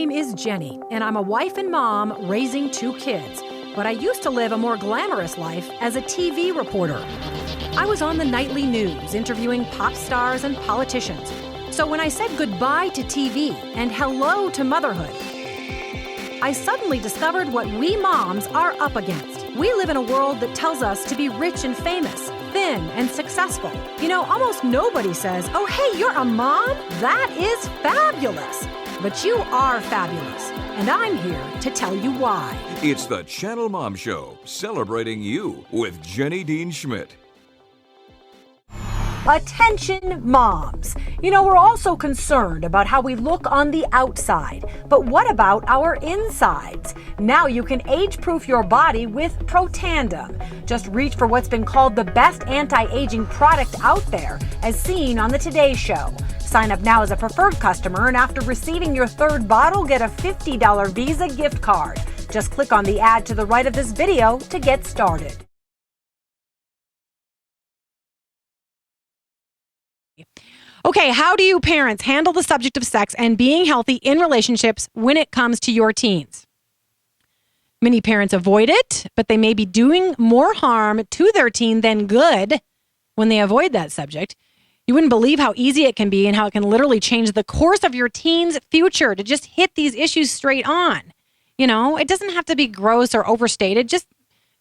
name is Jenny, and I'm a wife and mom raising 2 kids. But I used to live a more glamorous life as a TV reporter. I was on the nightly news interviewing pop stars and politicians. So when I said goodbye to TV and hello to motherhood, I suddenly discovered what we moms are up against. We live in a world that tells us to be rich and famous, thin and successful. You know, almost nobody says, "Oh, hey, you're a mom? That is fabulous." But you are fabulous, and I'm here to tell you why. It's the ChannelMom Show, celebrating you with Jenny Dean Schmidt. Attention, moms. You know, we're also concerned about how we look on the outside, but what about our insides? Now you can age-proof your body with Protandim. Just reach for what's been called the best anti-aging product out there, as seen on the Today Show. Sign up now as a preferred customer, and after receiving your 3rd bottle, get a $50 Visa gift card. Just click on the ad to the right of this video to get started. Okay, how do you parents handle the subject of sex and being healthy in relationships when it comes to your teens? Many parents avoid it, but they may be doing more harm to their teen than good when they avoid that subject. You wouldn't believe how easy it can be and how it can literally change the course of your teen's future to just hit these issues straight on. You know, it doesn't have to be gross or overstated. Just,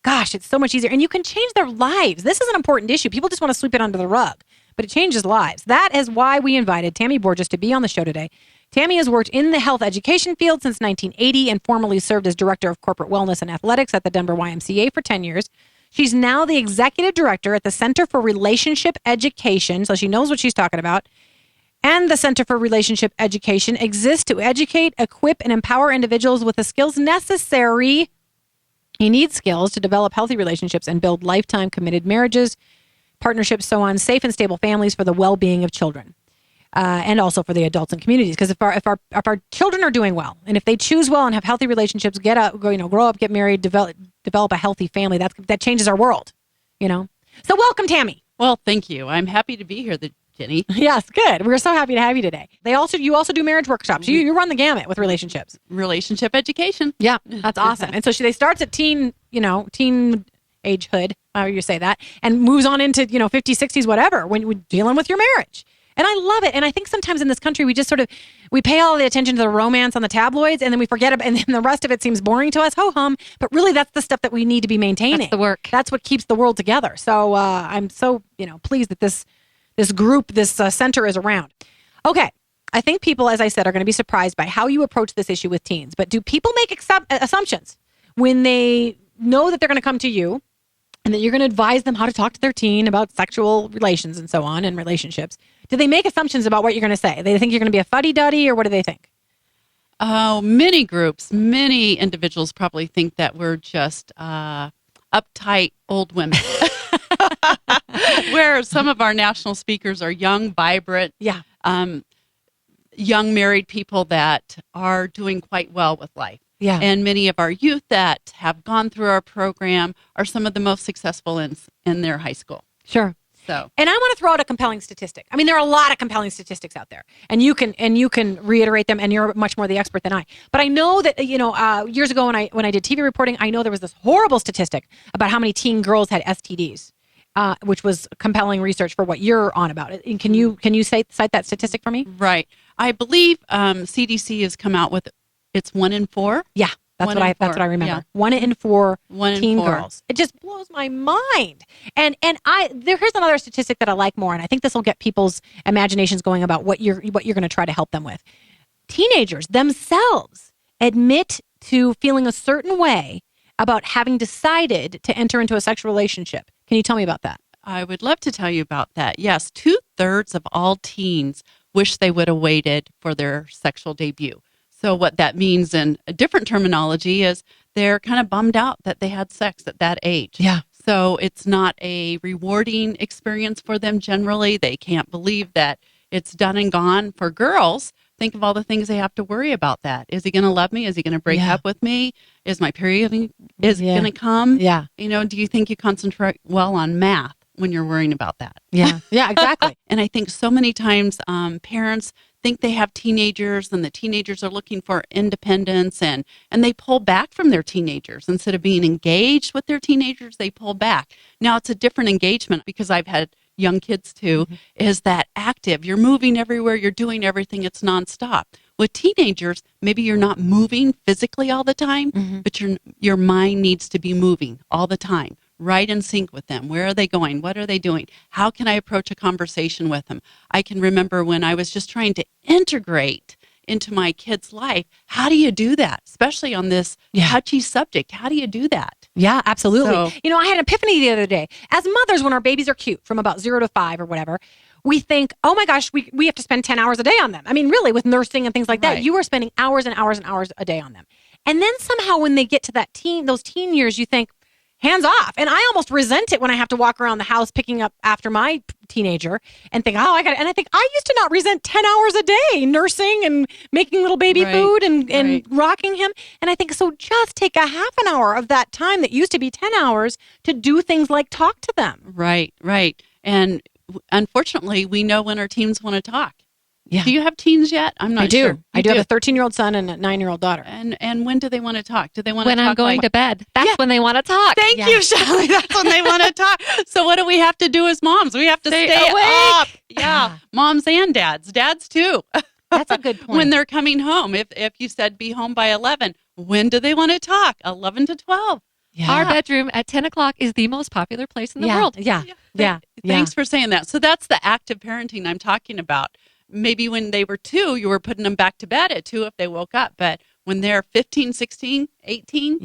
gosh, it's so much easier. And you can change their lives. This is an important issue. People just want to sweep it under the rug, but it changes lives. That is why we invited Tammy Borgias to be on the show today. Tammy has worked in the health education field since 1980 and formerly served as Director of Corporate Wellness and Athletics at the Denver YMCA for 10 years. She's now the Executive Director at the Center for Relationship Education, so she knows what she's talking about. And the Center for Relationship Education exists to educate, equip, and empower individuals with the skills necessary. You need skills to develop healthy relationships and build lifetime committed marriages, partnerships, so on, safe and stable families for the well-being of children. And also for the adults and communities. Because if our children are doing well, and if they choose well and have healthy relationships, grow up, get married, develop a healthy family, that changes our world, you know. So welcome, Tammy. Well, thank you. I'm happy to be here, Jenny. Yes, good. We're so happy to have you today. You also do marriage workshops. You run the gamut with relationships. Relationship education. Yeah, that's awesome. And so they starts at teen agehood, however you say that, and moves on into 50s, 60s, whatever, when you're dealing with your marriage. And I love it. And I think sometimes in this country, we just we pay all the attention to the romance on the tabloids, and then we forget about, and then the rest of it seems boring to us. Ho-hum. But really, that's the stuff that we need to be maintaining. That's the work. That's what keeps the world together. So I'm so, pleased that this group, this center is around. Okay. I think people, as I said, are going to be surprised by how you approach this issue with teens. But do people make assumptions when they know that they're going to come to you and that you're going to advise them how to talk to their teen about sexual relations and so on and relationships? Do they make assumptions about what you're going to say? They think you're going to be a fuddy-duddy, or what do they think? Oh, many individuals probably think that we're just uptight old women. Where some of our national speakers are young, vibrant, young married people that are doing quite well with life. Yeah. And many of our youth that have gone through our program are some of the most successful in their high school. Sure. So, and I want to throw out a compelling statistic. I mean, there are a lot of compelling statistics out there, and you can reiterate them, and you're much more the expert than I. But I know that years ago when I did TV reporting, I know there was this horrible statistic about how many teen girls had STDs, which was compelling research for what you're on about. And can you cite that statistic for me? Right. I believe CDC has come out with it's 1 in 4. Yeah. That's what I remember. Yeah. 1 in 4 teen girls. It just blows my mind. And here's another statistic that I like more, and I think this will get people's imaginations going about what you're going to try to help them with. Teenagers themselves admit to feeling a certain way about having decided to enter into a sexual relationship. Can you tell me about that? I would love to tell you about that. Yes, 2/3 of all teens wish they would have waited for their sexual debut. So what that means in a different terminology is they're kind of bummed out that they had sex at that age. Yeah. So it's not a rewarding experience for them generally. They can't believe that it's done and gone. For girls, think of all the things they have to worry about that. Is he going to love me? Is he going to break up with me? Is my period going to come? Yeah. Do you think you concentrate well on math? when you're worrying about that. Yeah. Yeah, exactly. And I think so many times parents think they have teenagers and the teenagers are looking for independence and they pull back from their teenagers. Instead of being engaged with their teenagers, they pull back. Now it's a different engagement because I've had young kids too, is that active. You're moving everywhere. You're doing everything. It's nonstop. With teenagers, maybe you're not moving physically all the time, but your mind needs to be moving all the time. Right in sync with them. Where are they going? What are they doing? How can I approach a conversation with them? I can remember when I was just trying to integrate into my kid's life. How do you do that? Especially on this touchy subject. How do you do that? Yeah, absolutely. So- I had an epiphany the other day. As mothers, when our babies are cute, from about 0 to 5 or whatever, we think, oh my gosh, we have to spend 10 hours a day on them. I mean, really, with nursing and things like that, Right. you are spending hours and hours and hours a day on them. And then somehow when they get to those teen years, you think, hands off. And I almost resent it when I have to walk around the house picking up after my teenager and think, and I think I used to not resent 10 hours a day nursing and making little baby Right. food and Right. rocking him. And I think, so just take a half an hour of that time that used to be 10 hours to do things like talk to them. Right. And unfortunately, we know when our teens want to talk. Yeah. Do you have teens yet? I'm not I do. sure. I do have a 13-year-old son and a 9-year-old daughter. And when do they want to talk? Do they want When to talk I'm going like, to bed. That's when they want to talk. Thank you, Shelley. That's when they want to talk. So what do we have to do as moms? We have to stay awake. up. Yeah. Moms and dads. Dads too. That's a good point. When they're coming home. If you said be home by 11, when do they want to talk? 11 to 12. Our bedroom at 10 o'clock is the most popular place in the world. Yeah. Thanks for saying that. So that's the active parenting I'm talking about. Maybe when they were 2, you were putting them back to bed at 2 if they woke up. But when they're 15, 16, 18,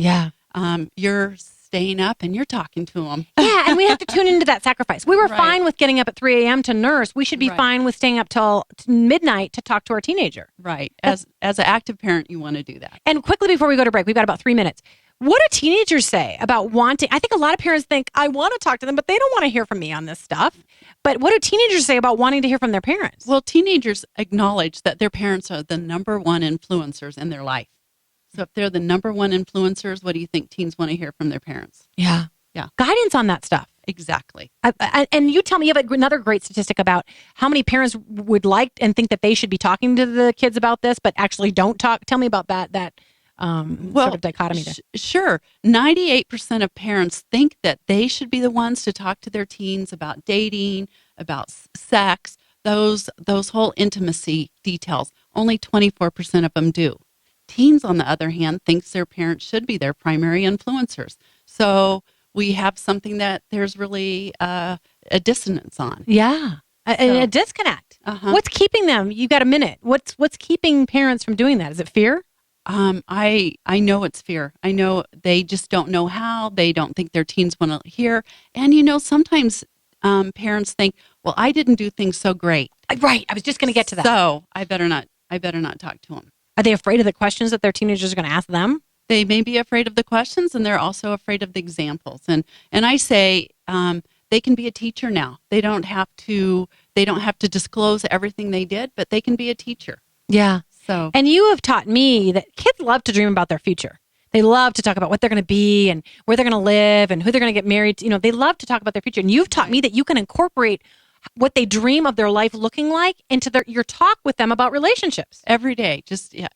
you're staying up and you're talking to them. Yeah, and we have to tune into that sacrifice. We were Right. fine with getting up at 3 a.m. to nurse. We should be Right. fine with staying up till midnight to talk to our teenager. Right. As an active parent, you want to do that. And quickly before we go to break, we've got about 3 minutes. What do teenagers say about wanting? I think a lot of parents think, I want to talk to them, but they don't want to hear from me on this stuff. But what do teenagers say about wanting to hear from their parents? Well, teenagers acknowledge that their parents are the number one influencers in their life. So if they're the number one influencers, what do you think teens want to hear from their parents? Yeah. Guidance on that stuff. Exactly. And you tell me, you have another great statistic about how many parents would like and think that they should be talking to the kids about this, but actually don't talk. Tell me about that sort of dichotomy there. Sure. 98% of parents think that they should be the ones to talk to their teens about dating, about sex, those whole intimacy details. Only 24% of them do. Teens, on the other hand, thinks their parents should be their primary influencers. So we have something that there's really a dissonance on. Yeah. A disconnect. What's keeping them? You got a minute. What's keeping parents from doing that? Is it fear? I know it's fear. I know they just don't know how. They don't think their teens want to hear. And sometimes parents think, well, I didn't do things so great. Right. I was just going to get to that. So I better not talk to them. Are they afraid of the questions that their teenagers are going to ask them? They may be afraid of the questions, and they're also afraid of the examples. And I say they can be a teacher now. They don't have to disclose everything they did, but they can be a teacher. Yeah. So, and you have taught me that kids love to dream about their future. They love to talk about what they're going to be and where they're going to live and who they're going to get married to. They love to talk about their future. And you've taught me that you can incorporate what they dream of their life looking like into your talk with them about relationships. Every day,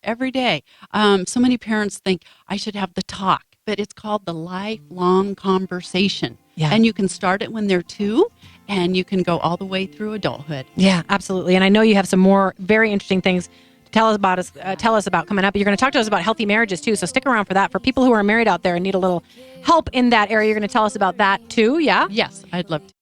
every day. So many parents think I should have the talk, but it's called the lifelong conversation. Yeah. And you can start it when they're 2, and you can go all the way through adulthood. Yeah, absolutely. And I know you have some more very interesting things to tell us about coming up. You're going to talk to us about healthy marriages too. So stick around for that. For people who are married out there and need a little help in that area, you're going to tell us about that too. Yeah. Yes, I'd love to.